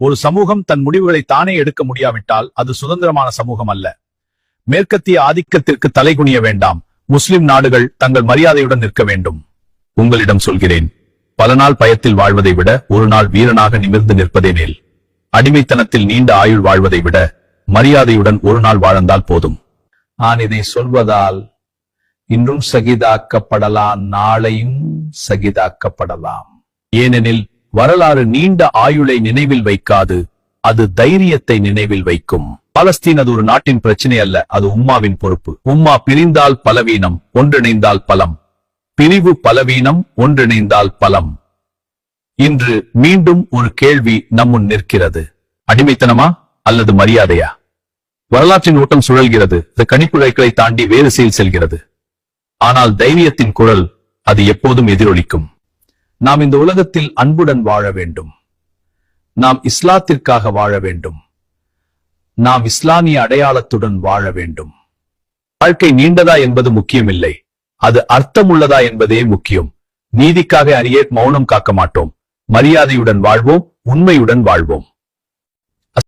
ஒரு சமூகம் தன் முடிவுகளை தானே எடுக்க முடியாவிட்டால் அது சுதந்திரமான சமூகம் அல்ல. மேற்கத்திய ஆதிக்கத்திற்கு தலைகுனிய வேண்டாம். முஸ்லிம் நாடுகள் தங்கள் மரியாதையுடன் நிற்க வேண்டும். உங்களிடம் சொல்கிறேன், பல நாள் பயத்தில் வாழ்வதை விட ஒரு நாள் வீரனாக நிமிர்ந்து நிற்பதே மேல். அடிமைத்தனத்தில் நீண்ட ஆயுள் வாழ்வதை விட மரியாதையுடன் ஒரு நாள் வாழ்ந்தால் போதும். நான் இதை சொல்வதால் இன்றும் சகிதாக்கப்படலாம், நாளையும் சகிதாக்கப்படலாம். ஏனெனில் வரலாறு நீண்ட ஆயுளை நினைவில் வைக்காது, அது தைரியத்தை நினைவில் வைக்கும். பாலஸ்தீன் அது ஒரு நாட்டின் பிரச்சனை அல்ல, அது உம்மாவின் பொறுப்பு. உம்மா பிரிந்தால் பலவீனம், ஒன்றிணைந்தால் பலம். பிரிவு பலவீனம், ஒன்றிணைந்தால் பலம். இன்று மீண்டும் ஒரு கேள்வி நம்முன் நிற்கிறது. அடிமைத்தனமா அல்லது மரியாதையா? வரலாற்றின் ஓட்டம் சுழல்கிறது. கணிப்புரைகளை தாண்டி வேறு செயல் செல்கிறது. ஆனால் தைரியத்தின் குரல் அது எப்போதும் எதிரொலிக்கும். நாம் இந்த உலகத்தில் அன்புடன் வாழ வேண்டும். நாம் இஸ்லாத்திற்காக வாழ வேண்டும். நாம் இஸ்லாமிய அடையாளத்துடன் வாழ வேண்டும். வாழ்க்கை நீண்டதா என்பது முக்கியமில்லை, அது அர்த்தமுள்ளதா என்பதே முக்கியம். நீதிக்காக அறியே மௌனம் காக்க மாட்டோம். மரியாதையுடன் வாழ்வோம், உண்மையுடன் வாழ்வோம்.